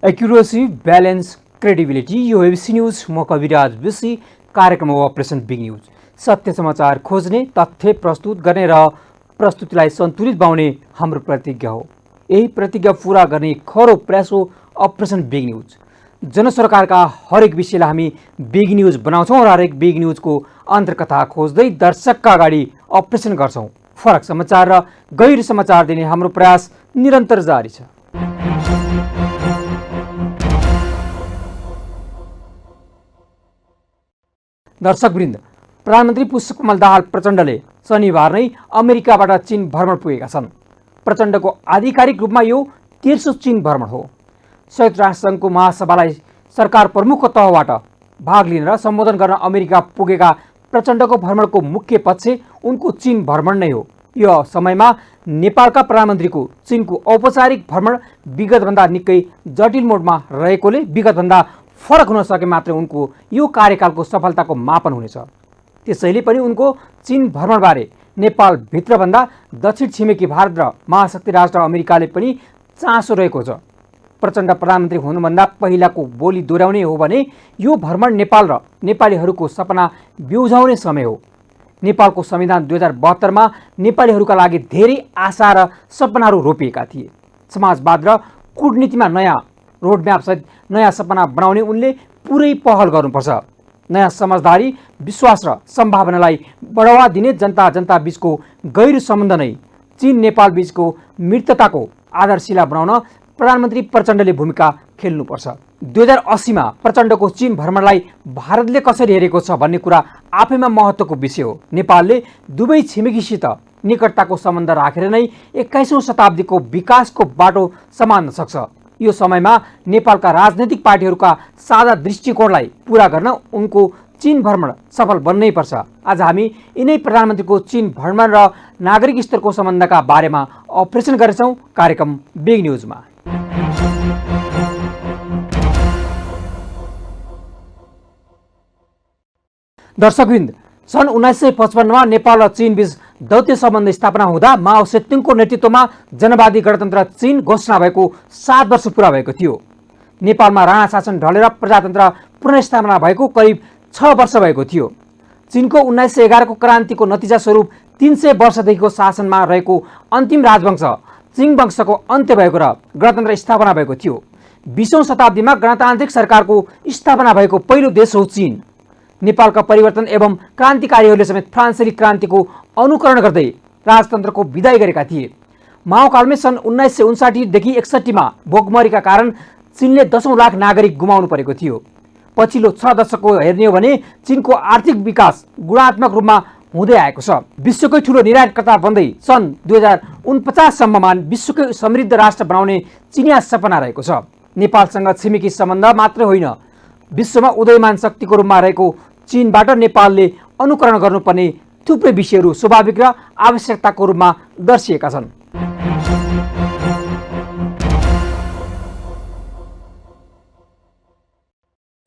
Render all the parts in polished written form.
Accuracy, balance, credibility. यो ABC news. म कविराज विशी। कार्यक्रम अपरेसन बिग न्यूज। सत्य समाचार खोज्ने, तथ्य प्रस्तुत गर्ने र प्रस्तुतिलाई सन्तुलित बनाउने हाम्रो प्रतिज्ञा हो। यही प्रतिज्ञा पूरा गर्ने खरो प्रयास हो अपरेसन बिग न्यूज। जनसरकारका हरेक विषयलाई हामी बिग न्यूज बनाउँछौँ र हरेक बिग न्यूजको अन्तर्कथा खोज्दै दर्शकका अगाडि अपरेसन गर्छौँ। फरक समाचार र गैर समाचार दिने हाम्रो प्रयास निरन्तर जारी छ। दर्शकवृन्द, प्रधानमन्त्री पुष्पकमल दाहाल प्रचण्डले शनिबार नै अमेरिकाबाट चीन भ्रमण पुगेका छन्। प्रचण्डको आधिकारिक रूपमा यो तेस्रो चीन भ्रमण हो। संयुक्त राष्ट्रसङ्घको महासभालाई सरकार प्रमुखको तहबाट भाग लिन र सम्बोधन गर्न अमेरिका पुगेका प्रचण्डको भ्रमणको मुख्य पक्ष उनको चीन भ्रमण नै हो। यो समयमा नेपालका प्रधानमन्त्रीको चीनको औपचारिक भ्रमण विगतभन्दा निकै जटिल मोडमा रहेकोले विगतभन्दा फरक हुन सके मात्रै उनको यो कार्यकालको सफलताको मापन हुनेछ। त्यसैले पनि उनको चीन भ्रमणबारे नेपाल भित्रभन्दा दक्षिण छिमेकी भारत र महाशक्ति राष्ट्र अमेरिकाले पनि चासो रहेको छ। प्रचण्ड प्रधानमन्त्री हुनुभन्दा पहिलाको बोली दोहोऱ्याउने हो भने यो भ्रमण नेपाल र नेपालीहरूको सपना बिउझाउने समय हो। नेपालको संविधान 2072 मा नेपालीहरूका लागि धेरै आशा र सपनाहरू रोपिएका थिए। समाजवाद र कूटनीतिमा नयाँ रोडम्यापसहित नयाँ सपना बनाउने उनले पुरै पहल गर्नुपर्छ। नयाँ समझदारी, विश्वास र सम्भावनालाई बढावा दिने जनता बीचको गैर सम्बन्ध नै चीन नेपाल बीचको मित्रताको आधारशिला बनाउन प्रधानमन्त्री प्रचण्डले भूमिका खेल्नुपर्छ। 2080 मा प्रचण्डको चीन भ्रमणलाई भारतले कसरी हेरेको छ भन्ने कुरा आफैमा महत्त्वको विषय हो। नेपालले दुवै छिमेकीसित निकटताको सम्बन्ध राखेर नै 21औं शताब्दीको विकासको बाटो समात्न सक्छ। यो समयमा नेपालका राजनैतिक पार्टीहरूका साझा दृष्टिकोणलाई पूरा गर्न उनको चीन भ्रमण सफल बन्नै पर्छ। आज हामी यिनै प्रधानमन्त्रीको चीन भ्रमण र नागरिक स्तरको सम्बन्धका बारेमा अपरेसन गरेछौँ कार्यक्रम बिग न्यूजमा। दर्शकवृन्द, सन् 1955 मा नेपाल र चीन बीच दौत्य सम्बन्ध स्थापना हुँदा माओ सेतुङको नेतृत्वमा जनवादी गणतन्त्र चीन घोषणा भएको 7 वर्ष पुरा भएको थियो। नेपालमा राणा शासन ढलेर प्रजातन्त्र पुनर्स्थापना भएको करिब 6 वर्ष भएको थियो। चीनको 1911 को क्रान्तिको नतिजा स्वरूप 300 वर्षदेखिको शासनमा रहेको अन्तिम राजवंश चिङ वंशको अन्त्य भएको र गणतन्त्र स्थापना भएको थियो। 20औं शताब्दीमा गणतान्त्रिक सरकारको स्थापना भएको पहिलो देश हो चीन। नेपालका परिवर्तन एवं क्रान्तिकारीहरूले समेत फ्रान्सेली क्रान्तिको अनुकरण गर्दै राजतन्त्रको विदाई गरेका थिए। माओकालमै सन् 1959 देखि 61 मा भोकमरीका कारण चीनले 10औं लाख नागरिक गुमाउनु परेको थियो। पछिल्लो 6 दशकको हेर्ने हो भने चीनको आर्थिक विकास गुणात्मक रूपमा हुँदै आएको छ। विश्वकै ठूलो निर्यातकर्ता बन्दै सन् 2049 सम्ममा विश्वकै समृद्ध राष्ट्र बनाउने चिनिया सपना रहेको छ। नेपालसँग छिमेकी सम्बन्ध मात्र होइन, विश्वमा उदयमान शक्तिको रूपमा रहेको चीनबाट नेपालले अनुकरण गर्नुपर्ने थुप्रै विषयहरू स्वाभाविक र आवश्यकताको रूपमा दर्शिएका छन्।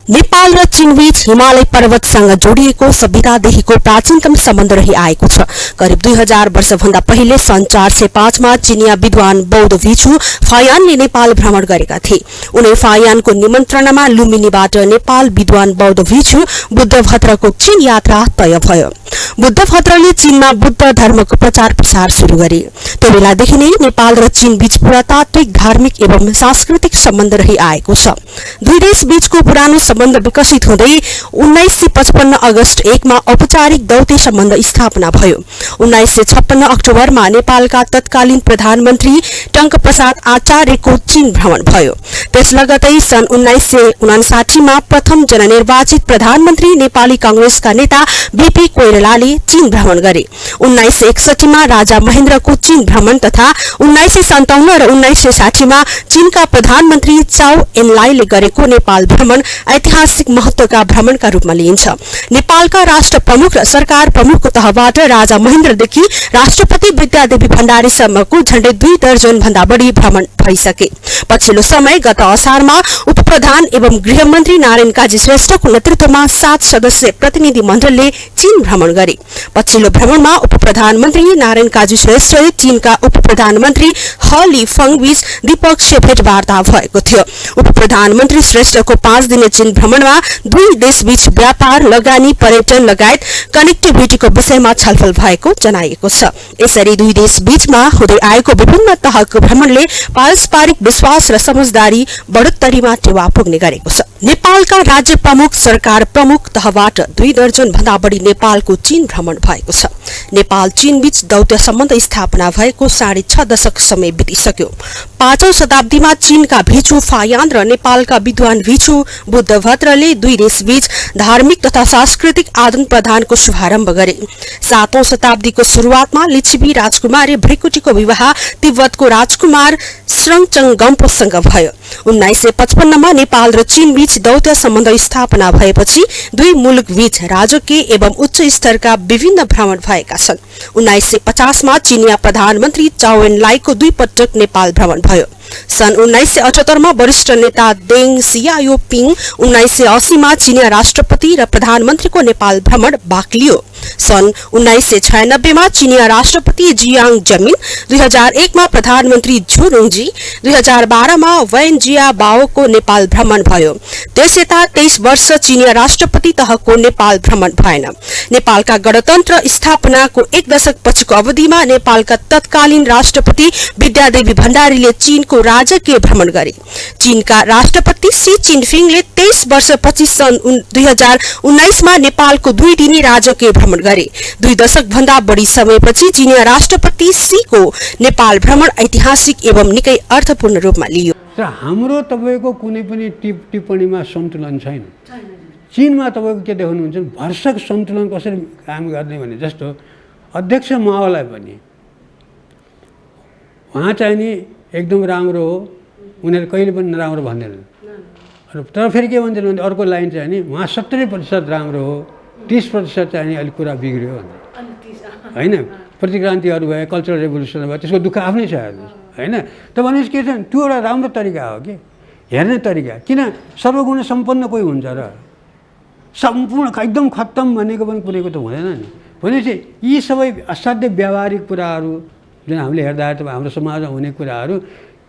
नेपाल र चीनबीच हिमालय पर्वतसँग जोडिएको सभ्यतादेखिको प्राचीनतम सम्बन्ध रही आएको छ। करिब 2000 वर्षभन्दा पहिले सन् 405 मा चिनिया विद्वान बौद्ध भिक्षु फायानले नेपाल भ्रमण गरेका थिए। उनै फायानको निमन्त्रणामा लुम्बिनीबाट नेपाल विद्वान बौद्ध भिक्षु बुद्धभद्रको चीन यात्रा तय भयो। बुद्धभद्रले चीनमा बुद्ध धर्मको प्रचार प्रसार सुरु गरे। त्यो बेलादेखि नै नेपाल र चीन बीच पुरातात्विक, धार्मिक एवं सांस्कृतिक सम्बन्ध रही आएको छ। दुई देश बीचको पुरानो सम्बन्ध विकसित हुँदै 1955 अगस्त 1 मा औपचारिक दौत्य सम्बन्ध स्थापना भयो। 1956 अक्टोबरमा नेपालका तत्कालीन प्रधानमन्त्री टंक प्रसाद आचार्यको चीन भ्रमण भयो। त्यस लगतै सन् 1959 मा प्रथम जननिर्वाचित प्रधानमन्त्री नेपाली कांग्रेसका नेता बीपी कोइरालाले चीन भ्रमण गरे। 1961 मा राजा महेन्द्रको चीन भ्रमण तथा 1957 र 1960 मा चीनका प्रधानमन्त्री चाउ एनलाईले गरेको नेपाल भ्रमण ऐतिहासिक महत्वका भ्रमणका रूपमा लिइन्छ। नेपालका राष्ट्र प्रमुख र सरकार प्रमुखको तहबाट राजा महेन्द्रदेखि राष्ट्रपति विद्यादेवी भण्डारीसम्मको झण्डै 2 दर्जन भन्दा बढी भ्रमण भइसके। पछिल्लो समय गत असारमा उपप्रधान एवं गृहमन्त्री नारायण काजी श्रेष्ठको नेतृत्वमा 7 सदस्यीय प्रतिनिधि मण्डलले चीन भ्रमण गरे। पछिल्लो भ्रमणमा उपप्रधानमन्त्री नारायण काजी श्रेष्ठले चीनका उपप्रधानमन्त्री ह लिफङ बीच द्विपक्षीय भेटवार्ता भएको थियो। उपप्रधानमन्त्री श्रेष्ठको 5 दिने चीन भ्रमणमा दुई देशबीच व्यापार, लगानी, पर्यटन लगायत कनेक्टिभिटीको विषयमा छलफल भएको जनाइएको छ। यसरी दुई देशबीचमा हुँदै आएको विभिन्न तहको भ्रमणले पारस्परिक विश्वास र समझदारी बढोत्तरीमा टेवा पुग्ने गरेको छ। नेपालका राज्य प्रमुख, सरकार प्रमुख तहबाट 2 दर्जन भन्दा बढी नेपालको चीन भ्रमण भएको छ। नेपाल चीन बीच दौत्य सम्बन्ध स्थापना भएको 6.5 दशक समय बितिसक्यो। 5औं शताब्दीमा चीनका भिक्षु फायान र नेपालका विद्वान भिक्षु बुद्धभद्रले दुई देशबीच धार्मिक तथा सांस्कृतिक आदान प्रदानको शुभारम्भ गरे। 7औं शताब्दीको शुरूआतमा लिच्छवी राजकुमारी भृकुटीको विवाह तिब्बतको राजकुमार स्रङचङगम्पोसँग भयो। 1955मा नेपाल र चीन बीच दौत्य सम्बन्ध स्थापना भएपछि दुई मुलुक बीच राजकीय एवं उच्च स्तरका विभिन्न भ्रमण भएका छन्। 1950मा चीनिया प्रधानमन्त्री चाउ एन लाईको 2 पटक नेपाल भ्रमण भयो। सन् 1978मा वरिष्ठ नेता देङ सियाओपिङ, 1980मा चीनिया राष्ट्रपति र प्रधानमन्त्रीको नेपाल भ्रमण बाक्लियो। सन् 1996मा चीनिया राष्ट्रपति जियाङ जमिन, 2001मा प्रधानमन्त्री झु रुङजी, 2012मा वैन जियाबाओको नेपाल भ्रमण भयो। त्यसयता 23 वर्ष चीनिया राष्ट्रपति तहको नेपाल भ्रमण भएन। नेपालका गणतन्त्र स्थापनाको 1 दशक पछिको अवधिमा नेपालका तत्कालीन राष्ट्रपति विद्यादेवी भण्डारीले चीनको राजकीय भ्रमण गरे। चीनका राष्ट्रपति सी जिनपिङले 23 वर्षपछि सन् 2019मा नेपालको 2 दिने राजकीय भ्रमण गरे। 2 दशक भन्दा बढी समयपछि चीनिया राष्ट्रपति सीको नेपाल भ्रमण ऐतिहासिक एवं निकै अर्थपूर्ण रूपमा लियो। र हाम्रो तपाईको कुनै पनि टिप्पणीमा सन्तुलन छैन। चीनमा तपाईको के देख्नुहुन्छ, भरसक सन्तुलन कसरी काम गर्ने भने जस्तो अध्यक्ष माओलाई पनि उहाँ चाहिँ नि एकदम राम्रो हो, उनीहरू कहिले पनि नराम्रो भन्दैनन्। तर फेरि के भन्छन् भने अर्को लाइन चाहिँ नि उहाँ 70% राम्रो हो, 30% चाहिँ नि अलिक कुरा बिग्रियो भन्छ होइन। प्रतिक्रान्तिहरू भयो, कल्चरल रेभोल्युसन भयो, त्यसको दुःख आफ्नै छ हेर्नुहोस् होइन। त भनेपछि के छ, त्यो एउटा राम्रो तरिका हो कि हेर्ने तरिका। किन सर्वगुण सम्पन्न कोही हुन्छ र सम्पूर्ण एकदम खत्तम भनेको पनि कुनैको त हुँदैन नि। भनेपछि यी सबै असाध्य व्यावहारिक कुराहरू जुन हामीले हेर्दाखेरि हाम्रो समाजमा हुने कुराहरू,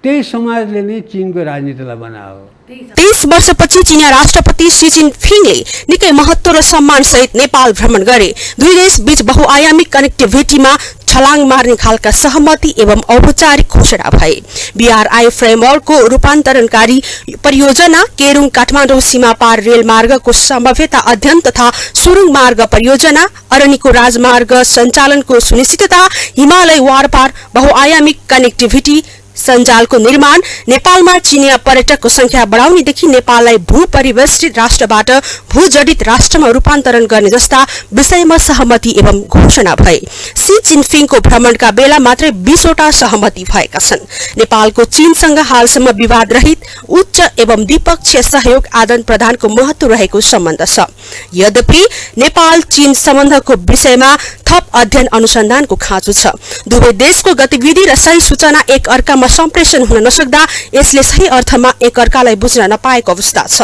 त्यही समाजले नै चीनको राजनीतिलाई बनायो। 23 वर्षपछि चीनिया राष्ट्रपति सी जिनपिङले निकै महत्त्व र सम्मान सहित नेपाल भ्रमण गरे। दुई देश बीच बहुआयामिक कनेक्टिभिटीमा छलाङ मार्ने खालका सहमति एवं औपचारिक घोषणा भए। बीआरआई फ्रेमवर्कको रूपान्तरणकारी परियोजना, केरुङ काठमाडौँ सीमापार रेल मार्गको सम्भाव्यता अध्ययन तथा सुरुङ मार्ग परियोजना, अरनिको राजमार्ग सञ्चालनको सुनिश्चितता, हिमालय वारपार बहुआयामिक कनेक्टिभिटी सञ्जालको निर्माण, नेपालमा चीनिया पर्यटकको संख्या बढाउनेदेखि नेपाललाई भूपरिवेष्टित राष्ट्रबाट भूजडित राष्ट्रमा रूपान्तरण गर्ने जस्ता विषयमा सहमति एवं घोषणा भए। सी जिनपिङको भ्रमणका बेला मात्रै 20 वटा सहमति भएका छन्। नेपालको चीनसँग हालसम्म विवाद रहित उच्च एवं द्विपक्षीय सहयोग आदान प्रदानको महत्त्व रहेको सम्बन्ध छ। यद्यपि नेपाल चीन सम्बन्धको विषयमा थप अध्ययन अनुसन्धानको खाँचो छ। दुवै देशको गतिविधि र सही सूचना एक अर्कामा सम्प्रेषण हुन नसक्दा यसले सही अर्थमा एक अर्कालाई बुझ्न नपाएको अवस्था छ।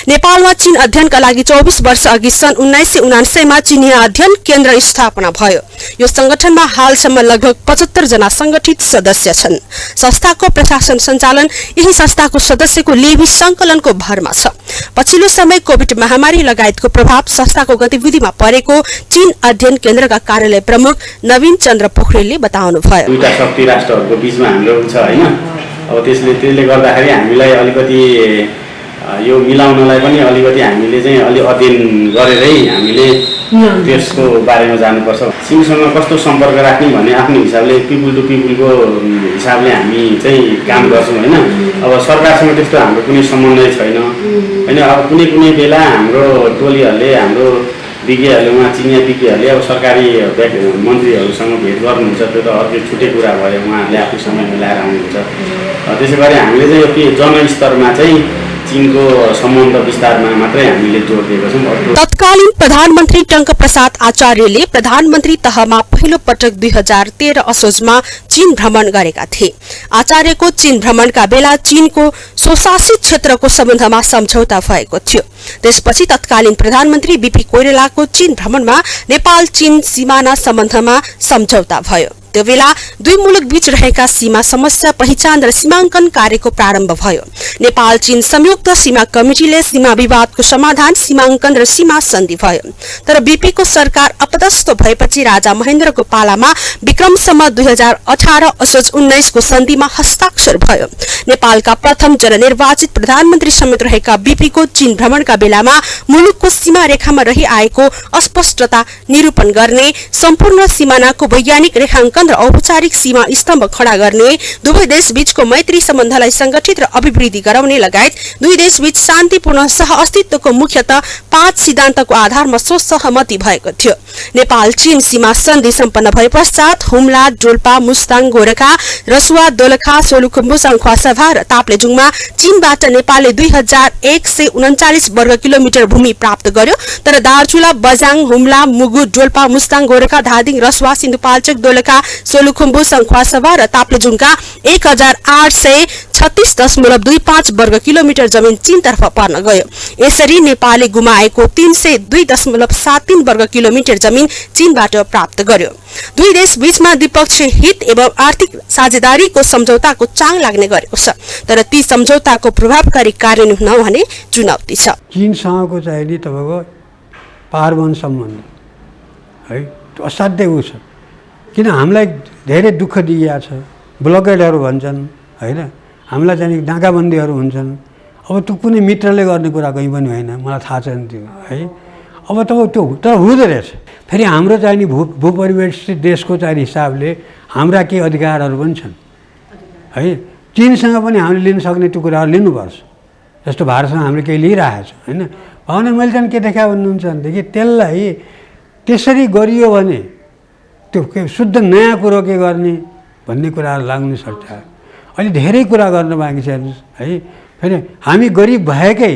नेपालमा चीन अध्ययनका लागि 24 वर्ष अघि सन् 1979मा चीनिया अध्ययन केन्द्र स्थापना भयो। यो संगठनमा हालसम्म लगभग 75 जना संगठित सदस्य छन्। संस्थाको प्रशासन सञ्चालन यही संस्थाको सदस्यको लेबी संकलनको भरमा छ। पछिल्लो समय कोभिड महामारी लगायतको प्रभाव संस्थाको गतिविधिमा परेको चीन अध्ययन केन्द्रका कार्यालय प्रमुख नवीन चन्द्र पोखरेलले बताउनुभयो। दुईटा शक्ति राष्ट्रहरूको बीचमा हाम्रो छ होइन। अब त्यसले गर्दाखेरि हामीलाई अलिकति यो मिलाउनलाई पनि अलिकति हामीले चाहिँ अलि अध्ययन गरेरै हामीले त्यसको बारेमा जानुपर्छ। चीनसँग कस्तो सम्पर्क राख्ने भन्ने आफ्नो हिसाबले पिपुल टु पिपुलको हिसाबले हामी चाहिँ काम गर्छौँ होइन। अब सरकारसँग त्यस्तो हाम्रो कुनै समन्वय छैन होइन। अब कुनै बेला हाम्रो टोलीहरूले, हाम्रो विज्ञहरूले, उहाँ चिनिया विज्ञहरूले अब सरकारी मन्त्रीहरूसँग भेट गर्नुहुन्छ, त्यो त अर्कै छुट्टै कुरा भयो। उहाँहरूले आफ्नो समय मिलाएर आउनुहुन्छ। त्यसै गरी हामीले चाहिँ यो जनस्तरमा चाहिँ चीनको सम्बन्ध विस्तारमा मात्रै हामीले जोड दिएका छौँ। तत्कालीन प्रधानमन्त्री टंक प्रसाद आचार्यले प्रधानमन्त्री तहमा पहिलो पटक 2013 असोजमा चीन भ्रमण गरेका थिए। आचार्यको चीन भ्रमणका बेला चीनको स्वशासित क्षेत्रको सम्बन्धमा सम्झौता भएको थियो। त्यसपछि तत्कालीन प्रधानमन्त्री बीपी कोइरालाको चीन भ्रमणमा नेपाल चीन सीमाना सम्बन्धमा सम्झौता भयो। त्यो बेला दुई मुलुक बीच रहेका सीमा समस्या पहिचान र सीमाङ्कन कार्यको प्रारम्भ भयो। नेपाल चीन संयुक्त सीमा कमिटिले सीमा विवादको समाधान, सीमाङ्कन र सीमा सन्धि भयो। तर बीपीको सरकार अपदस्थ भएपछि राजा महेन्द्रको पालामा विक्रमसम्म 2018 असोज 19 को सन्धिमा हस्ताक्षर भयो। नेपालका प्रथम जननिर्वाचित प्रधानमन्त्री समेत रहेका बीपीको चीन भ्रमणका बेलामा मुलुकको सीमा रेखामा रहिआएको अस्पष्टता निरूपण गर्ने, सम्पूर्ण सीमानाको वैज्ञानिक रेखाङ्कन र औपचारिक सीमा स्तम्भ खडा गर्ने, दुवै देश बीचको मैत्री सम्बन्धलाई संगठित र अभिवृद्धि गराउने लगायत दुई देश बीच शान्तिपूर्ण सहअस्तित्वको मुख्यतः 5 सिद्धान्तको आधारमा सहमति भएको थियो। नेपाल चीन सीमा सन्धि सम्पन्न भए पश्चात हुम्ला, डोल्पा, मुस्ताङ, गोरखा, रसुवा, दोलखा, सोलुखुम्बु, सङ्खुवासभा र ताप्लेजुङमा चीनबाट नेपालले 2139 वर्ग किलोमिटर भूमि प्राप्त गर्यो। तर दार्चुला, बझाङ, हुम्ला, मुगु, डोल्पा, मुस्ताङ, गोरखा, धादिङ, रसुवा, सिन्धुपाल्चोक, दोलखा, सोलुखुम्बु, सङ्खुवासभा र ताप्लेजुङका 1836.25 वर्ग किलोमिटर जमिन चीनतर्फ पर्न गयो। यसरी नेपालले गुमाएको 302.73 वर्ग किलोमिटर जमिन चीनबाट प्राप्त गर्यो। दुई देश बीचमा द्विपक्षीय हित एवं आर्थिक साझेदारीको सम्झौताको चाङ लाग्ने गरेको छ। तर ती सम्झौताको प्रभावकारी कार्यान्वयन नहुने चुनौती छ। चीनसँगको चाहिँ नि तपाईँको पारवन सम्बन्ध है त्यो असाध्यै उ छ। किन हामीलाई धेरै दुःख दिइएको छ, ब्लकेडहरू भन्छन् होइन, हामीलाई चाहिँ नाकाबन्दीहरू हुन्छन्। अब त्यो कुनै मित्रले गर्ने कुरा कहीँ पनि होइन, मलाई थाहा छैन त्यो है। अब तपाईँ त्यो तर हुँदो रहेछ। फेरि हाम्रो चाहिँ नि भूपरिवेष्टित देशको चाहिँ हिसाबले हाम्रा केही अधिकारहरू पनि छन् है। चीनसँग पनि हामीले लिन सक्ने त्यो कुराहरू लिनुपर्छ। जस्तो भारतसँग हामीले केही लिइरहेको छौँ होइन। भावना मैले चाहिँ के देखा भन्नुहुन्छ भनेदेखि त्यसलाई त्यसरी गरियो भने त्यो के शुद्ध नयाँ कुरो के गर्ने भन्ने कुराहरू लाग्नु सक्छ। अहिले धेरै कुरा गर्न बाँकी छ है। फेरि हामी गरिब भएकै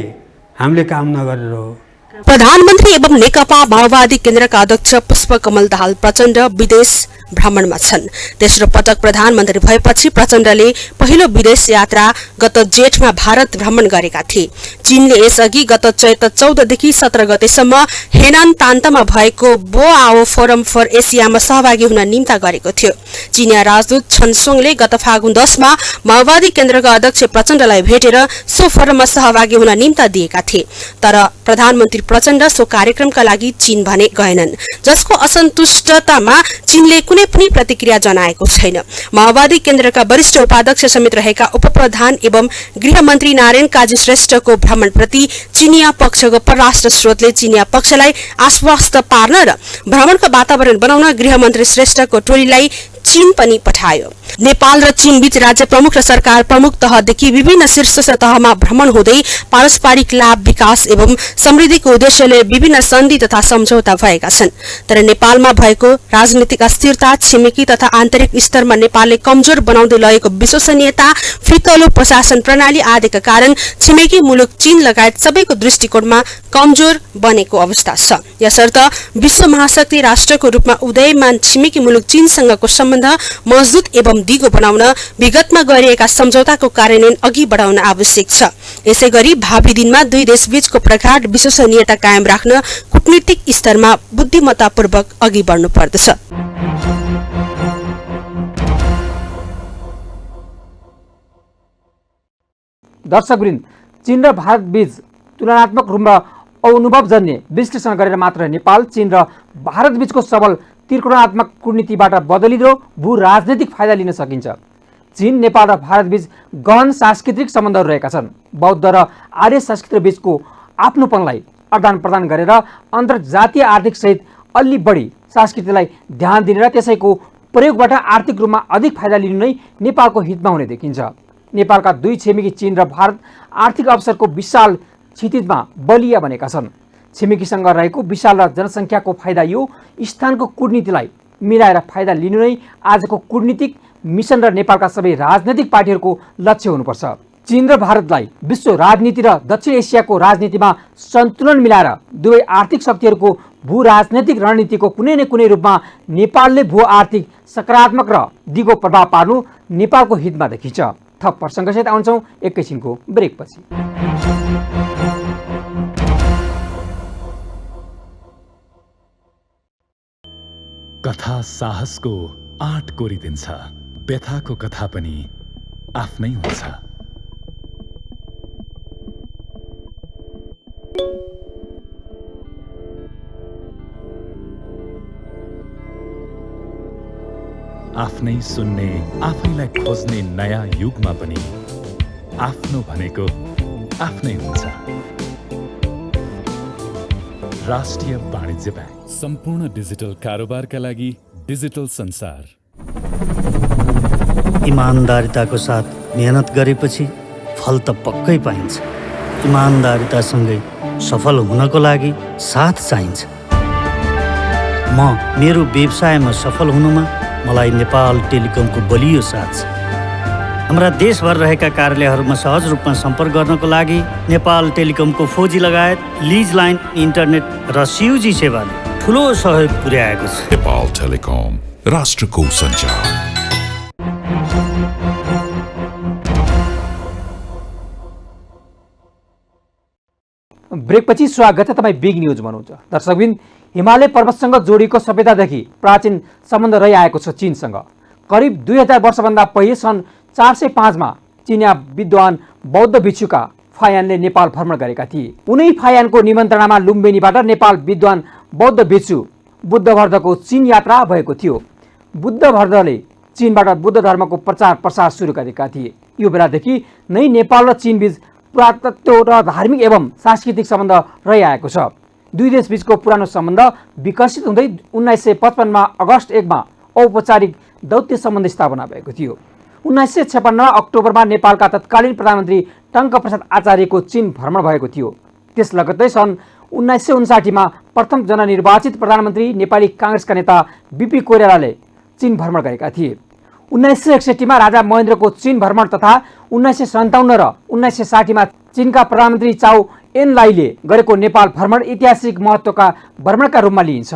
हामीले काम नगरेर हो। प्रधानमन्त्री एवं नेकपा माओवादी केन्द्रका अध्यक्ष पुष्पकमल दाहाल प्रचण्ड विदेश भ्रमणमा छन्। तेस्रो पटक प्रधानमन्त्री भएपछि प्रचण्डले पहिलो विदेश यात्रा गत जेठमा भारत भ्रमण गरेका थिए। चीनले यसअघि गत चैत 14 देखि 17 गतेसम्म हेनान तान्तमा भएको बोआओ फोरम फर एसियामा सहभागी हुन निम्ता गरेको थियो। चीनिया राजदूत छनसोङले गत फागुन 10 मा माओवादी केन्द्रका अध्यक्ष प्रचण्डलाई भेटेर सो फोरममा सहभागी हुन निम्ता दिएका थिए। तर प्रधानमन्त्री प्रचण्ड सो कार्यक्रमका लागि चीन भने गएनन्, जसको असन्तुष्टतामा चीनले कुनै पनि प्रतिक्रिया जनाएको छैन। माओवादी केन्द्रका वरिष्ठ उपाध्यक्ष समेत रहेका उपप्रधान एवं गृहमन्त्री नारायण काजी श्रेष्ठको भ्रमणप्रति चीनिया पक्षको परराष्ट्र स्रोतले चीनिया पक्षलाई आश्वस्त पार्न र भ्रमणको वातावरण बनाउन गृहमन्त्री श्रेष्ठको टोलीलाई चीन पनि पठायो। नेपाल र चीन बीच राज्य प्रमुख र सरकार प्रमुख तहदेखि विभिन्न शीर्ष तहमा भ्रमण हुँदै पारस्परिक लाभ, विकास एवं समृद्धिको उद्देश्यले विभिन्न सन्धि तथा सम्झौता भएका छन्। तर नेपालमा भएको राजनीतिक अस्थिरता, छिमेकी तथा आन्तरिक स्तरमा नेपालले कमजोर बनाउँदै लगेको विश्वसनीयता, फितलो प्रशासन प्रणाली आदिका कारण छिमेकी मुलुक चीन लगायत सबैको दृष्टिकोणमा कमजोर बनेको अवस्था छ। यसर्थ विश्व महाशक्ति राष्ट्रको रूपमा उदयमान छिमेकी मुलुक चीनसँगको सम्बन्ध मजबुत एवं दिगो बनाउन विगतमा गरिएका सम्झौताको कार्यान्वयन अघि बढाउन आवश्यक छ। यसैगरी भावी दिनमा दुई देश बीचको प्रगाढ विश्वसनीयता कायम राख्न कूटनीतिक स्तरमा बुद्धिमत्तापूर्वक अघि बढ्नु पर्दछ। दर्शकवृन्द, चीन र भारत बीच तुलनात्मक रूपमा अनुभवजन्य विश्लेषण गरेर मात्र नेपाल, चीन र भारत बीचको सबल त्रिकोणात्मक कूटनीतिबाट बदलिलो भू राजनैतिक फाइदा लिन सकिन्छ। चीन, नेपाल र भारत बीच गहन सांस्कृतिक सम्बन्धहरू रहेका छन्। बौद्ध र आर्य संस्कृति बीचको आफ्नोपनलाई आदान प्रदान गरेर अन्तर्जातीय आर्थिक सहित अलि बढी संस्कृतिलाई ध्यान दिने र त्यसैको प्रयोगबाट आर्थिक रूपमा अधिक फाइदा लिनु नै नेपालको हितमा हुने देखिन्छ। नेपालका दुई छिमेकी चीन र भारत आर्थिक अवसरको विशाल क्षितिजमा बलिया बनेका छन्। छिमेकीसँग रहेको विशाल र जनसङ्ख्याको फाइदा यो स्थानको कूटनीतिलाई मिलाएर फाइदा लिनु नै आजको कूटनीतिक मिसन र नेपालका सबै राजनैतिक पार्टीहरूको लक्ष्य हुनुपर्छ। चीन र भारतलाई विश्व राजनीति र दक्षिण एसियाको राजनीतिमा सन्तुलन मिलाएर दुवै आर्थिक शक्तिहरूको भू राजनैतिक रणनीतिको कुनै न कुनै रूपमा नेपालले भू आर्थिक सकारात्मक र दिगो प्रभाव पार्नु नेपालको हितमा देखिन्छ। थप प्रसङ्गसहित आउँछौँ एकैछिनको ब्रेकपछि। कथा साहसको आँट कोरिदिन्छ, व्यथाको कथा पनि आफ्नै हुन्छ। आफ्नै सुन्ने, आफैलाई खोज्ने नयाँ युगमा पनि आफ्नो भनेको आफ्नै हुन्छ। राष्ट्रिय वाणिज्य ब्याङ्क, सम्पूर्ण डिजिटल कारोबारका लागि डिजिटल संसार। इमानदारिताको साथ मेहनत गरेपछि फल त पक्कै पाइन्छ। इमानदारितासँगै सफल हुनको लागि साथ चाहिन्छ। म मेरो व्यवसायमा सफल हुनुमा मलाई नेपाल टेलिकमको बलियो साथ छ। हाम्रा देशभर रहेका कार्यालयहरूमा सहज रूपमा सम्पर्क गर्नको लागि नेपाल टेलिकमको 4G लगायत लिज लाइन, इन्टरनेट र CUG सेवाले ठुलो सहयोग पुर्याएको छ। नेपाल टेलिकम, राष्ट्रको सञ्चार। ब्रेकपछि स्वागत छ तपाईँ बिग न्युज हुनुहुन्छ। दर्शकबिन, हिमालय पर्वतसँग जोडिएको सभ्यतादेखि प्राचीन सम्बन्ध रहिआएको छ चीनसँग। करिब 2000 वर्षभन्दा पहिले सन् 405 मा चीनिया विद्वान बौद्ध भिक्षुका फायानले नेपाल भ्रमण गरेका थिए। उनै फायानको निमन्त्रणामा लुम्बिनीबाट नेपाल विद्वान बौद्ध भिक्षु बुद्धवर्धको चीन यात्रा भएको थियो। बुद्धवर्धले चीनबाट बुद्ध धर्मको प्रचार प्रसार सुरु गरेका थिए। यो बेलादेखि नै नेपाल र चीनबीच पुरातत्व र धार्मिक एवं सांस्कृतिक सम्बन्ध रहिआएको छ। दुई देशबीचको पुरानो सम्बन्ध विकसित हुँदै 1955 मा अगस्त 1 मा औपचारिक दौत्य सम्बन्ध स्थापना भएको थियो। 1956 अक्टोबरमा नेपालका तत्कालीन प्रधानमन्त्री टङ्कप्रसाद आचार्यको चीन भ्रमण भएको थियो। त्यस लगत्तै सन् 1959 मा प्रथम जननिर्वाचित प्रधानमन्त्री नेपाली काङ्ग्रेसका नेता बीपी कोइरालाले चीन भ्रमण गरेका थिए। 1961 मा राजा महेन्द्रको चीन भ्रमण तथा 1957 र 1960 मा चीनका प्रधानमन्त्री चाउ एन लाईले गरेको नेपाल भ्रमण ऐतिहासिक महत्त्वका भ्रमणका रूपमा लिइन्छ।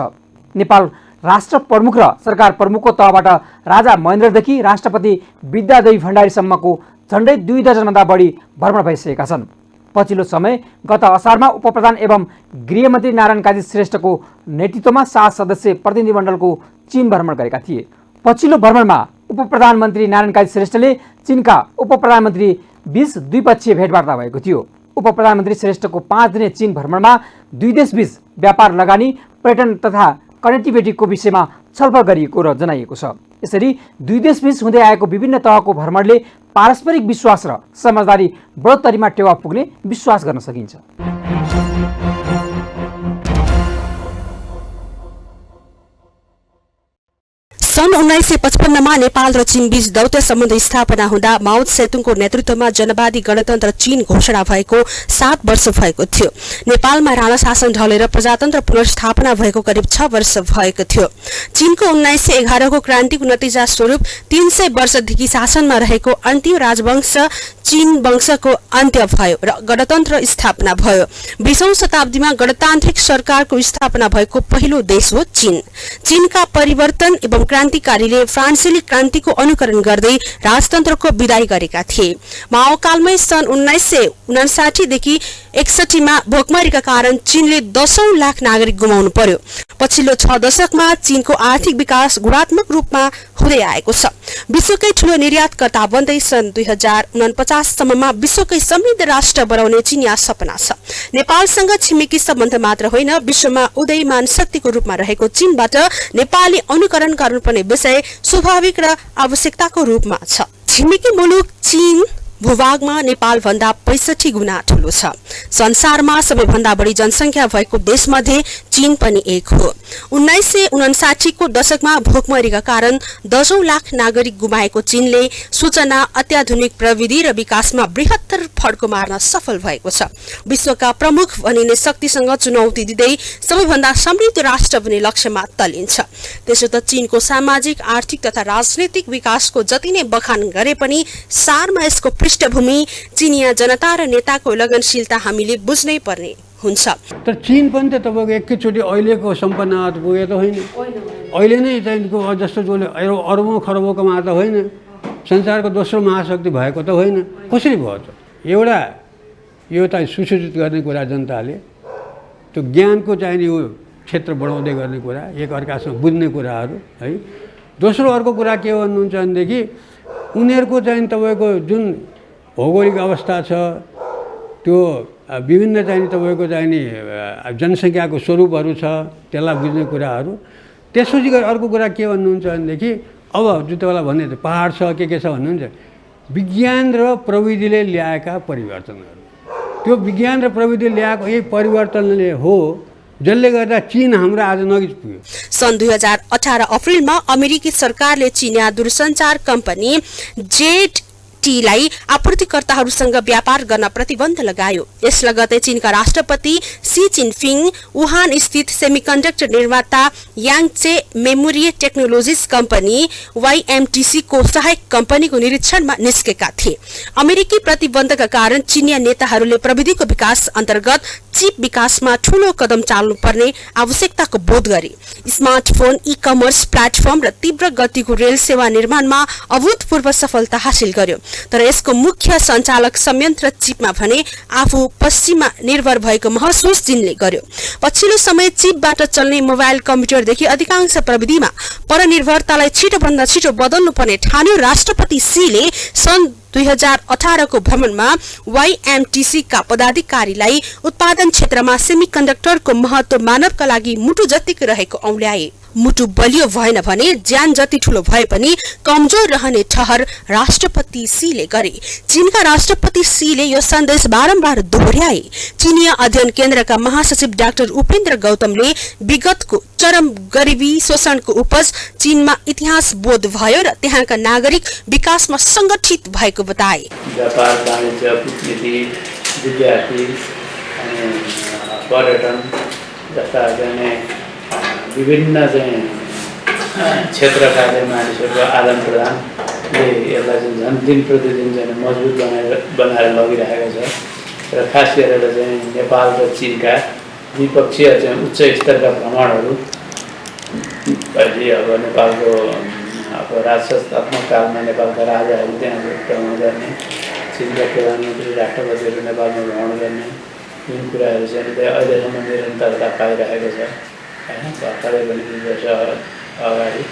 नेपाल राष्ट्र प्रमुख र सरकार प्रमुखको तहबाट राजा महेन्द्रदेखि राष्ट्रपति विद्यादेवी भण्डारीसम्मको झन्डै 2 दर्जनभन्दा बढी भ्रमण भइसकेका छन्। पछिल्लो समय गत असारमा उपप्रधान एवं गृहमन्त्री नारायण काजी श्रेष्ठको नेतृत्वमा 7 सदस्यीय प्रतिनिधिमण्डलको चीन भ्रमण गरेका थिए। पछिल्लो भ्रमणमा उपप्रधानमन्त्री नारायण काजी श्रेष्ठले चीनका उपप्रधानमन्त्री बीच द्विपक्षीय भेटवार्ता भएको थियो। उपप्रधानमन्त्री श्रेष्ठको 5 दिने चीन भ्रमणमा दुई देशबीच व्यापार, लगानी, पर्यटन तथा कनेक्टिभिटीको विषयमा छलफल गरिएको र जनाइएको छ। यसरी दुई देशबीच हुँदै आएको विभिन्न तहको भ्रमणले पारस्परिक विश्वास र समझदारी बढोत्तरीमा टेवा पुग्ने विश्वास गर्न सकिन्छ। सन् 1955 मा नेपाल र चीन बीच दौत्य सम्बन्ध स्थापना हुँदा माओ सेतुङको नेतृत्वमा जनवादी गणतन्त्र चीन घोषणा भएको 7 वर्ष भएको थियो। नेपालमा राणा शासन ढलेर प्रजातन्त्र पुनर्स्थापना भएको करिब 6 वर्ष भएको थियो। चीनको 1911 को क्रान्तिको नतिजा स्वरूप 300 वर्षदेखि शासनमा रहेको अन्तिम राजवंश चीन वंशको अन्त्य भयो र गणतन्त्र स्थापना भयो। 20औं शताब्दीमा गणतान्त्रिक सरकारको स्थापना भएको पहिलो देश हो चीन। चीनका परिवर्तन एवं क्रान्तिकारीले फ्रान्सेली क्रान्तिको अनुकरण गर्दै राजतन्त्रको विदाई गरेका थिए। माओकालमै सन् 1959 देखि 61 मा भोकमरीका कारण चीनले 10औं लाख नागरिक गुमाउनु पर्यो। पछिल्लो 6 दशकमा चीनको आर्थिक विकास गुणात्मक रूपमा हुँदै आएको छ। विश्वकै ठूलो निर्यातकर्ता बन्दै सन् 2049 सम्ममा विश्वकै समृद्ध राष्ट्र बनाउने चीनिया सपना छ। नेपालसँग छिमेकी सम्बन्ध मात्र होइन, विश्वमा उदयमान शक्तिको रूपमा रहेको चीनबाट नेपालले अनुकरण गर्नुपर्ने विषय स्वाभाविक र आवश्यकताको रूपमा छ। छिमेकी मुलुक चीन भूभागमा नेपाल भन्दा 65 गुणा ठूलो छ। संसारमा सबैभन्दा बढी जनसंख्या भएको देशमध्ये चीन पनि एक हो। 1959 को दशकमा भोकमरीका कारण दशौं लाख नागरिक गुमाएको चीनले सूचना, अत्याधुनिक प्रविधि र विकासमा बृहत्तर फड्को मार्न सफल भएको छ। विश्वका प्रमुख भनिने शक्तिसँग चुनौती दिँदै सबैभन्दा समृद्ध राष्ट्र बन्ने लक्ष्यमा तल्लिन्छ। त्यसो त चीनको सामाजिक, आर्थिक तथा राजनैतिक विकासको जति नै बखान गरे पनि सारमा यसको पृष्ठभूमि, चीनिया जनता र नेताको लगनशीलता हामीले बुझ्नै पर्ने हुन्छ। तर चीन पनि त तपाईँको एकैचोटि अहिलेको सम्पन्ना पुगे त होइन। अहिले नै चाहिँ जस्तो जसले अरबौँ खरबौँ कमाएको त होइन। संसारको दोस्रो महाशक्ति भएको त होइन। कसरी भयो त? एउटा यो त सुसूचित गर्ने कुरा, जनताले त्यो ज्ञानको चाहिने यो क्षेत्र बढाउँदै गर्ने कुरा, एक अर्कासँग बुझ्ने कुराहरू है। दोस्रो अर्को कुरा के भन्नुहुन्छ भनेदेखि उनीहरूको चाहिँ तपाईँको जुन भौगोलिक अवस्था छ, त्यो विभिन्न चाहिँ तपाईँको चाहिने जनसङ्ख्याको स्वरूपहरू छ, त्यसलाई बुझ्ने कुराहरू। त्यसपछि अर्को कुरा के भन्नुहुन्छ भनेदेखि अब जुन तपाईँलाई भन्ने पहाड छ के छ भन्नुहुन्छ, विज्ञान र प्रविधिले ल्याएका परिवर्तनहरू। त्यो विज्ञान र प्रविधिले ल्याएको यही परिवर्तनले हो जसले गर्दा चीन हाम्रो आज नजिक पुग्यो। सन् 2018 अप्रिलमा अमेरिकी सरकारले चीनिया दूरसञ्चार कम्पनी जेडटीलाई आपूर्तिकर्ताहरूसँग व्यापार गर्न प्रतिबन्ध लगायो। यस लगतै चीनका राष्ट्रपति सी जिनपिङ वुहान स्थित सेमिकन्डक्टर निर्माता याङचे मेमोरी टेक्नोलोजिज कम्पनी YMTC को सहायक कम्पनीको निरीक्षणमा निस्केका थिए। अमेरिकी प्रतिबन्धका कारण चीनिया नेताहरूले प्रविधिको विकास अन्तर्गत चिप विकासमा ठूलो कदम चाल्नुपर्ने आवश्यकताको बोध गरे। स्मार्टफोन, ई-कमर्स प्लेटफर्म र तीव्र गतिको रेल सेवा निर्माणमा अभूतपूर्व सफलता हासिल गर्यो। तर यसको मुख्य सञ्चालक संयन्त्र चिपमा भने आफू पश्चिममा निर्भर भएको महसुस चीनले गर्यो। पछिल्लो समय चिपबाट चल्ने मोबाइल कम्प्युटरदेखि अधिकांश प्रविधिमा परनिर्भरतालाई छिटोभन्दा छिटो बदल्नुपर्ने ठान्यो। राष्ट्रपति सीले सन् 2018 को भ्रमणमा YMTC का पदाधिकारीलाई उत्पादन क्षेत्रमा सेमिकन्डक्टरको महत्व मानवका लागि मुटु जतिको रहेको औल्याए। मुटु बलियो भएन भने ज्यान जति ठूलो भए पनि कमजोर रहने ठहर राष्ट्रपति सीले गरे। चीनका राष्ट्रपति सीले यो सन्देश बारम्बार दोहोर्याए। चीनिया अध्ययन केन्द्रका महासचिव डाक्टर उपेन्द्र गौतमले विगतको चरम गरिबी शोषणको उपज चीनमा इतिहास बोध भयो र त्यहाँका नागरिक विकासमा संगठित भएको बताए। व्यापार, वाणिज्य, कूटनीति, विद्यार्थी, पर्यटन जस्ता विभिन्न चाहिँ क्षेत्रका मानिसहरूको आदान प्रदानले यसलाई चाहिँ झन् दिन प्रतिदिन चाहिँ मजबुत बनाएर लगिरहेको छ। र खास गरेर चाहिँ नेपाल र चीनका द्विपक्षीय चाहिँ उच्च स्तरका भ्रमणहरू अहिले अब नेपालको अब राजसत्तात्मक कालमा नेपालका राजाहरू त्यहाँ भ्रमण गर्ने, चीनका प्रधानमन्त्री राष्ट्रपतिहरू नेपालमा भ्रमण गर्ने, जुन कुराहरू चाहिँ अहिलेसम्म निरन्तरता पाइरहेको छ होइन। भर्खरै पनि 2 वर्ष अगाडि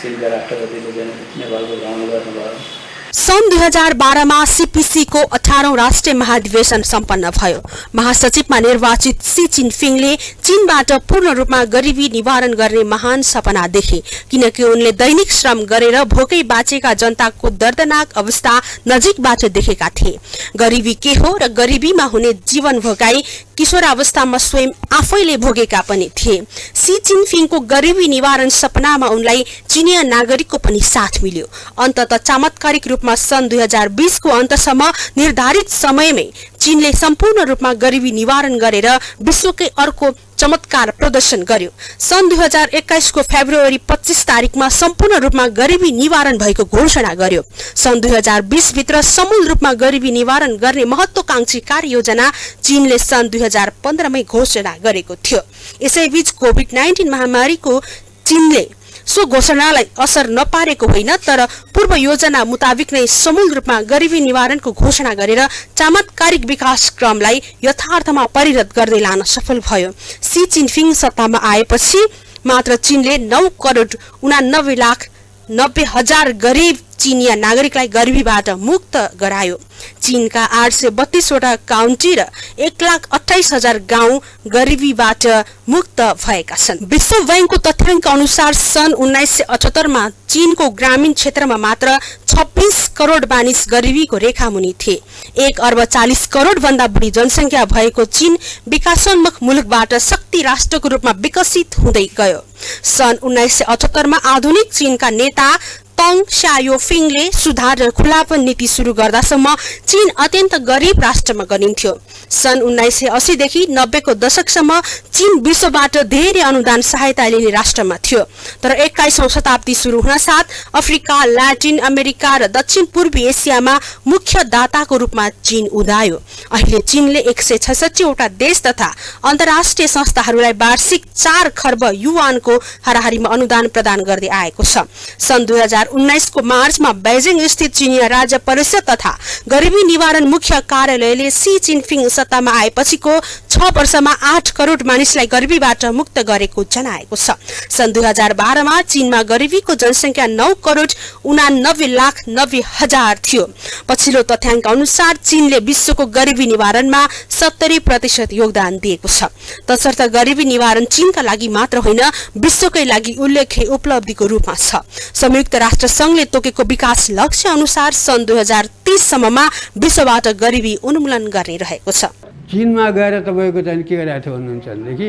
चीनका राष्ट्रपतिले चाहिँ नेपालको भ्रमण गर्नुभयो। सन् 2012 मा सीपीसी को 18औं राष्ट्रिय महाधिवेशन सम्पन्न भयो। महासचिवमा निर्वाचित सी जिनपिङले चीनबाट पूर्ण रूपमा गरिबी निवारण गर्ने महान सपना देखे, किनकि उनले दैनिक श्रम गरेर भोकै बाँचेका जनताको दर्दनाक अवस्था नजिकबाट देखेका थिए। गरिबी के हो र गरिबीमा हुने जीवन भोगाई किशोरावस्थामा स्वयं आफैले भोगेका पनि थिए। सी जिनपिङको गरिबी निवारण सपनामा उनलाई चीनिया नागरिकको पनि साथ मिल्यो। अन्ततः चमत्कारिक रूपमा सन् 2020 को अन्तसम्म निर्धारित समयमै चीनले सम्पूर्ण रूपमा गरिबी निवारण गरेर विश्वकै अर्को चमत्कार प्रदर्शन गर्यो। सन् 2021 को फेब्रुअरी 25 तारिकमा सम्पूर्ण रूपमा गरिबी निवारण भएको घोषणा गर्यो। सन् 2020 भित्र समूल रूपमा गरिबी निवारण गर्ने महत्त्वकांक्षी कार्ययोजना चीनले सन् 2015 मै घोषणा गरेको थियो। यसैबीच कोभिड-19 महामारीको चीनले सो घोषणालाई असर नपारेको होइन, तर पूर्व योजना मुताबिक नै समूल रूपमा गरिबी निवारणको घोषणा गरेर चमत्कारिक विकास क्रमलाई यथार्थमा परिणत गर्दै लान सफल भयो। सी जिनपिङ सत्तामा आएपछि मात्र चीनले 9 करोड 89 लाख 90 हजार गरीब चीनिया नागरिकलाई गरिबीबाट मुक्त गरायो। चीनका 832 वटा काउन्टी र 1,28,000 गाउँ गरिबीबाट मुक्त भएका छन्। विश्व बैंकको तथ्याङ्क अनुसार सन् 1978 मा चीनको ग्रामीण क्षेत्रमा मात्र 26 करोड मानिस गरिबीको रेखामुनि थिए। 1,40 करोड भन्दा बढी जनसंख्या भएको चीन विकासोन्मुख मुलुकबाट शक्ति राष्ट्रको रूपमा विकसित हुँदै गयो। सन् 1978 मा आधुनिक चीनका नेता तङ शाओफिङले सुधार र खुलापन नीति सुरु गर्दासम्म चीन अत्यन्त गरिब राष्ट्रमा गनिन्थ्यो। सन् 1980 देखि 90 को दशकसम्म चीन विश्वबाट धेरै अनुदान सहायता लिने राष्ट्रमा थियो। तर 21औं शताब्दी सुरु हुन साथ अफ्रिका, ल्याटिन अमेरिका र दक्षिण पूर्वी एसियामा मुख्य दाताको रूपमा चीन उदायो। अहिले चीनले 166 वटा देश तथा अन्तर्राष्ट्रिय संस्थाहरूलाई वार्षिक 4 खर्ब युआनको हाराहारीमा अनुदान प्रदान गर्दै आएको छ। सन् 2019 को मार्चमा बेजिङ स्थित चीनिया राज्य परिषद तथा गरिबी निवारण मुख्य कार्यालयले सी जिनपिङ सत्तामा आएपछिको 6 वर्षमा 8 करोड मानिसलाई गरिबीबाट मुक्त गरेको जनाएको छ। सन् 2012 मा चीनमा गरिबीको जनसंख्या 9 करोड 89 लाख 90 हजार थियो। पछिल्लो तथ्याङ्क अनुसार चीनले विश्वको गरिबी निवारणमा 70% योगदान दिएको छ। तसर्थ गरिबी निवारण चीनका लागि मात्र होइन, विश्वकै लागि उल्लेख्य उपलब्धिको रूपमा छ। संयुक्त राष्ट्र संघले तोकेको विकास लक्ष्य अनुसार सन् 2030 सम्ममा विश्वबाट गरिबी उन्मूलन गर्ने रहेको छ। चीनमा गएर तपाईँको चाहिँ के गरिरहेको थियो भन्नुहुन्छ भनेदेखि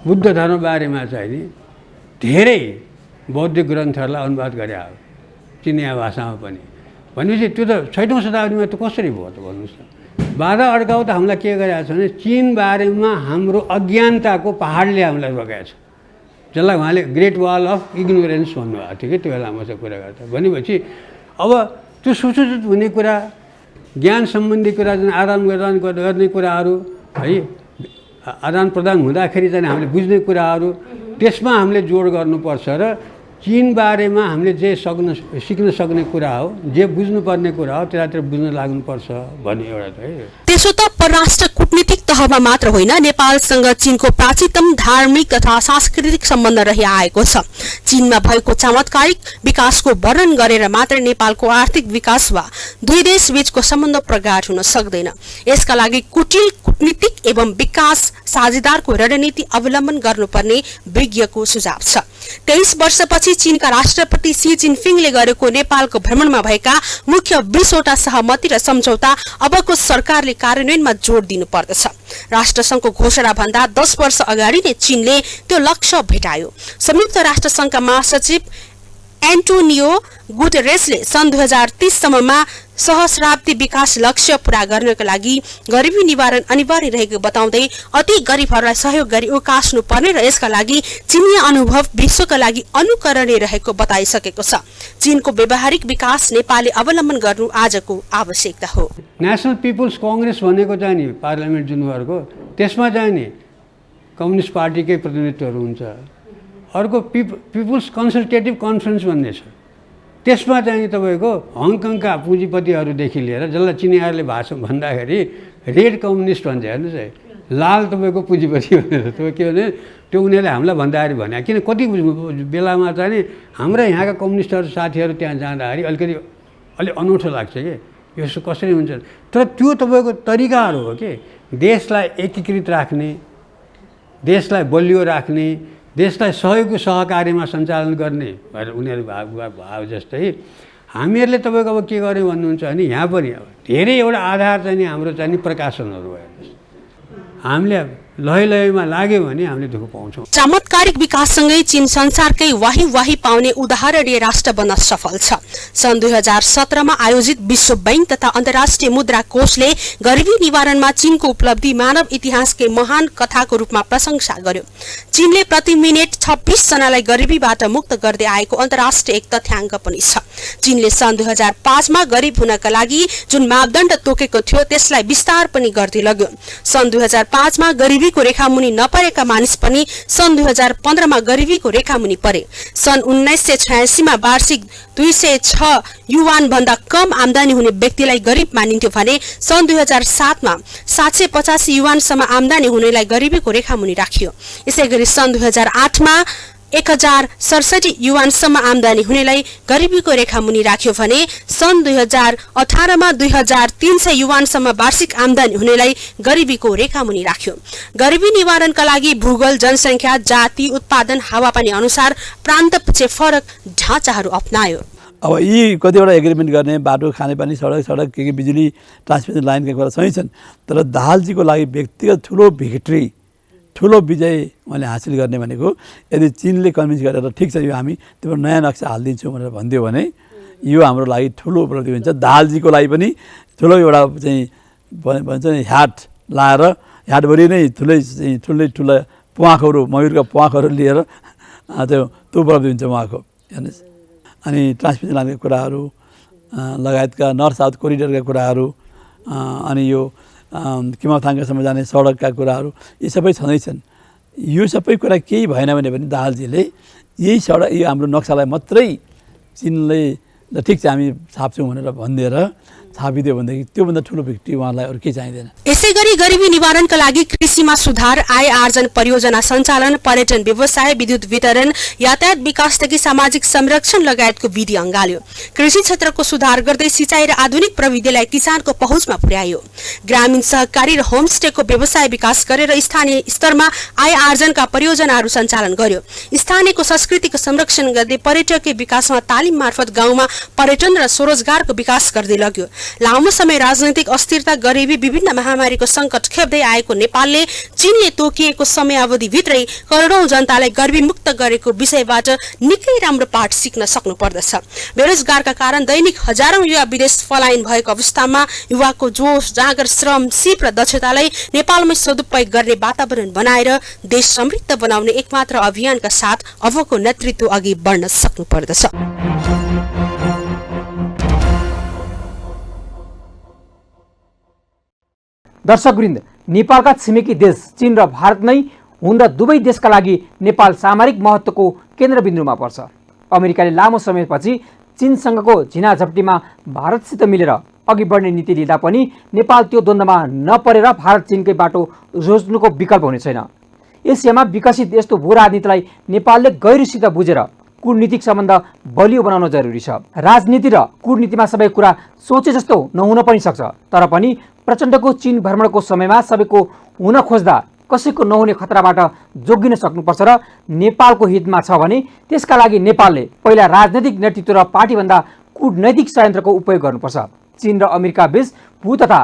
बुद्ध धर्म बारेमा चाहिँ नि धेरै बौद्धिक ग्रन्थहरूलाई अनुवाद गरे हो चिनिया भाषामा पनि। भनेपछि त्यो त छैटौं शताब्दीमा त कसरी भयो त भन्नुहोस् त। बाधा अड्काउ त हामीलाई के गरिरहेको छ भने चीन बारेमा हाम्रो अज्ञानताको पहाडले हामीलाई रोकेको छ, जसलाई उहाँले ग्रेट वाल अफ इग्नोरेन्स भन्नुभएको थियो कि त्यो बेला मसँग कुरा गर्दा। भनेपछि अब त्यो सुसूचित हुने कुरा, ज्ञान सम्बन्धी कुरा, जुन आदान प्रदान गर्ने कुराहरू है, आदान प्रदान हुँदाखेरि चाहिँ हामीले बुझ्ने कुराहरू, त्यसमा हामीले जोड गर्नुपर्छ र चीन बारेमा हामीले जे सिक्न सक्ने कुरा हो, जे बुझ्नुपर्ने कुरा हो, त्यसलाई बुझ्न लाग्नुपर्छ भन्ने एउटा चाहिँ। त्यसो त परराष्ट्र कूटनीतिक तहमा मात्र होइन, नेपालसँग चीनको प्राचीनतम धार्मिक तथा सांस्कृतिक सम्बन्ध रहिआएको छ। चीनमा भएको चमत्कारिक विकासको वर्णन गरेर मात्र नेपालको आर्थिक विकास वा दुई देश बीचको सम्बन्ध प्रगाढ हुन सक्दैन। यसका लागि कुटिल कूटनीतिक एवं विकास साझेदारको रणनीति अवलम्बन गर्नुपर्ने विज्ञको सुझाव छ। 23 वर्षपछि चीनका राष्ट्रपति सी जिनपिङले गरेको नेपालको भ्रमणमा भएका मुख्य 20 वटा सहमति र सम्झौता अबको सरकारले कार्यान्वयनमा जोड दिनु पर्दछ। राष्ट्रसंघको घोषणा भन्दा 10 वर्ष अगाडि नै चीनले त्यो लक्ष्य भेटायो। संयुक्त राष्ट्र संघका महासचिव एन्टोनियो गुटेरेसले सन् 2030 सम्ममा सहस्राब्दी विकास लक्ष्य पूरा गर्नका लागि गरिबी निवारण अनिवार्य रहेको बताउँदै अति गरिबहरूलाई सहयोग गरी उकास्नु पर्ने र यसका लागि चीनी अनुभव विश्वका लागि अनुकरणीय रहेको बताइसकेको छ। चीनको व्यावहारिक विकास नेपालले अवलम्बन गर्नु आजको आवश्यकता हो। नेसनल पिपुल्स कांग्रेस भनेको चाहिँ नि पार्लियामेन्ट जुन भएको, त्यसमा चाहिँ नि कम्युनिस्ट पार्टीकै प्रतिनिधित्वहरू हुन्छ। अर्को पिपुल्स कन्सल्टेटिभ कन्फरेन्स भन्ने छ, त्यसमा चाहिँ तपाईँको हङकङका पुँजीपतिहरूदेखि लिएर जसलाई चिनियाहरूले भाषा भन्दाखेरि रेड कम्युनिस्ट भन्छ, हेर्नुहोस् है, लाल तपाईँको पुँजीपति भनेर। त्यो के भने त्यो उनीहरूले हामीलाई भन्दाखेरि भने किन कति बेलामा चाहिँ नि हाम्रा यहाँका कम्युनिस्टहरू साथीहरू त्यहाँ जाँदाखेरि अलि अनौठो लाग्छ कि यसो कसरी हुन्छ। तर त्यो तपाईँको तरिकाहरू हो कि देशलाई एकीकृत राख्ने, देशलाई बलियो राख्ने, देशलाई सहयोगको सहकार्यमा सञ्चालन गर्ने भनेर उनीहरू भाव जस्तै हामीहरूले तपाईँको अब के गर्यो भन्नुहुन्छ भने यहाँ पनि अब धेरै एउटा आधार चाहिँ नि हाम्रो चाहिँ नि प्रकाशनहरू भयो। हामीले लयमा लाग्यो भने हामीले दुःख पाउँछौँ। चमत्कारिक विकाससँगै चीन संसारकै वाही पाउने उदाहरणीय राष्ट्र बन्न सफल छ। सन् 2017 मा आयोजित विश्व बैंक तथा अन्तर्राष्ट्रिय मुद्रा कोषले गरिबी निवारणमा चीनको उपलब्धि मानव इतिहासकै महान कथाको रूपमा प्रशंसा गर्यो। चीनले प्रति मिनेट 26 जनालाई गरिबीबाट मुक्त गर्दै आएको अन्तर्राष्ट्रिय एक तथ्याङ्क पनि छ। चीनले सन् 2005 मा गरिब हुनका लागि जुन मापदण्ड तोकेको थियो त्यसलाई विस्तार पनि गर्दै लग्यो। सन् 2005 मा गरिबीको रेखामुनि नपरेका मानिस पनि सन् 2015 मा गरिबीको रेखामुनि परे। सन् 1986 मा वार्षिक 206 युवान भन्दा कम आमदानी हुने व्यक्तिलाई गरिब मानिन्थ्यो भने सन् 2007 मा 785 युवानसम्म आमदानी हुनेलाई गरिबीको रेखामुनि राखियो। यसैगरी सन् 2008 मा 1067 युवानसम्म आमदानी हुनेलाई गरिबीको रेखा मुनि राख्यो भने सन् 2018 मा 2300 युवानसम्म वार्षिक आमदानी हुनेलाई गरिबीको रेखा मुनि राख्यो। गरिबी निवारणका लागि भूगोल, जनसंख्या, जाति, उत्पादन, हावापानी अनुसार प्रान्तपछि फरक ढाँचाहरू अपनायो। अब यी कतिवटा एग्रिमेन्ट गर्ने, बाटो, खानेपानी, सडक के बिजुली, ट्रान्समिसन लाइनका कुरा सही छन्, तर दाहालजीको लागि व्यक्तिगत ठुलो भिक्ट्री, ठुलो विजय मैले हासिल गर्ने भनेको यदि चीनले कन्भिन्स गरेर ठिक छ यो हामी तिम्रो नयाँ नक्सा हालिदिन्छौँ भनेर भनिदियो भने यो हाम्रो लागि ठुलो उपलब्धि हुन्छ। दाहालजीको लागि पनि ठुलो एउटा चाहिँ भन्छ नि ह्याट लाएर ह्याटभरि नै ठुला प्वाखहरू, मयूरका प्वाखहरू लिएर त्यो उपलब्धि हुन्छ उहाँको। हेर्नुहोस्, अनि ट्रान्समिसन लाइनका कुराहरू लगायतका नर्थ साउथ कोरिडोरका कुराहरू, अनि यो किमाथाङकासम्म जाने सडकका कुराहरू यी सबै छँदैछन्। यो सबै कुरा केही भएन भने पनि दाहालजीले यही सडक यो हाम्रो नक्सालाई मात्रै चीनले ठिक छ हामी छाप्छौँ भनेर भनिदिएर छापिदियो भनेदेखि त्योभन्दा ठुलो भिक्ट्री उहाँलाई अरू केही चाहिँदैन। यसैगरी गरिबी निवारणका लागि कृषिमा सुधार, आय आर्जन, परियोजना सञ्चालन, पर्यटन व्यवसाय, विद्युत वितरण, यातायात विकासदेखि सामाजिक संरक्षण लगायतको विधि अँगाल्यो। कृषि क्षेत्रको सुधार गर्दै सिँचाइ र आधुनिक प्रविधिलाई किसानको पहुँचमा पुर्यायो। ग्रामीण सहकारी र होमस्टेको व्यवसाय विकास गरेर स्थानीय स्तरमा आय आर्जनका परियोजनाहरू सञ्चालन गर्यो। स्थानीयको संस्कृतिको संरक्षण गर्दै पर्यटकीय विकासमा तालिम मार्फत गाउँमा पर्यटन र स्वरोजगारको विकास गर्दै लग्यो। लामो समय राजनैतिक अस्थिरता, गरिबी, विभिन्न महामारीको संकट खेप्दै आएको नेपालले चीनले तोकिएको समयावधिभित्रै करोडौं जनतालाई गरिबी मुक्त गरेको विषयबाट निकै राम्रो पाठ सिक्न सक्नु पर्दछ। बेरोजगारका कारण दैनिक हजारौं युवा विदेश पलायन भएको अवस्थामा युवाको जोश, जाँगर, श्रम, सिप र दक्षतालाई नेपालमै सदुपयोग गर्ने वातावरण बनाएर देश समृद्ध बनाउने एकमात्र अभियानका साथ अबको नेतृत्व अघि बढ्न सक्नु पर्दछ। दर्शकवृन्द, नेपालका छिमेकी देश चीन र भारत नै हुन् र दुवै देशका लागि नेपाल सामरिक महत्त्वको केन्द्रबिन्दुमा पर्छ। अमेरिकाले लामो समयपछि चीनसँगको झिनाझप्टीमा भारतसित मिलेर अघि बढ्ने नीति लिँदा पनि नेपाल त्यो द्वन्द्वमा नपरेर भारत चीनकै बाटो रोज्नुको विकल्प हुने छैन। एसियामा विकसित यस्तो भू राजनीतिलाई नेपालले गहिरोसित बुझेर कूटनीतिक सम्बन्ध बलियो बनाउन जरुरी छ। राजनीति र कूटनीतिमा सबै कुरा सोचे जस्तो नहुन पनि सक्छ, तर पनि प्रचण्डको चीन भ्रमणको समयमा सबैको हुन खोज्दा कसैको नहुने खतराबाट जोगिन सक्नुपर्छ र नेपालको हितमा छ भने त्यसका लागि नेपालले पहिला राजनैतिक नेतृत्व र पार्टीभन्दा कूटनैतिक षड्यन्त्रको उपयोग गर्नुपर्छ। चीन र अमेरिका बीच भू तथा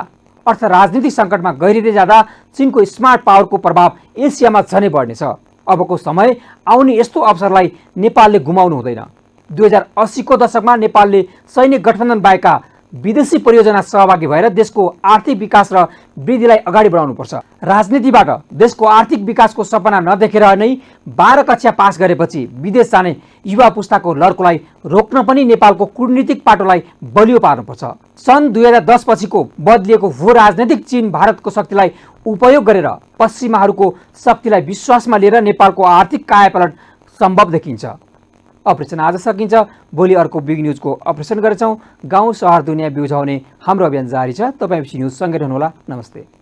अर्थ राजनीतिक सङ्कटमा गहिरिँदै जाँदा चीनको स्मार्ट पावरको प्रभाव एसियामा झनै बढ्नेछ। अबको समय आउने यस्तो अवसरलाई नेपालले गुमाउनु हुँदैन। 2080 को दशकमा नेपालले सैन्य गठबन्धन बाहेकका विदेशी परियोजना सहभागी भएर देशको आर्थिक विकास र वृद्धिलाई अगाडि बढाउनुपर्छ। राजनीतिबाट देशको आर्थिक विकासको सपना नदेखेर नै 12 कक्षा पास गरेपछि विदेश जाने युवा पुस्ताको लड्कोलाई रोक्न पनि नेपालको कूटनीतिक पाटोलाई बलियो पार्नुपर्छ। सन् 2010 पछिको बदलिएको भू राजनैतिक चीन भारतको शक्तिलाई उपयोग गरेर पश्चिमाहरूको शक्तिलाई विश्वासमा लिएर नेपालको आर्थिक कायापलट सम्भव देखिन्छ। अपरेसन आज सकिन्छ, भोलि अर्को बिग न्युजको अपरेसन गर्छौँ। गाउँ सहर दुनियाँ बिउझाउने हाम्रो अभियान जारी छ। तपाईँ न्युज सँगै रहनुहोला। नमस्ते।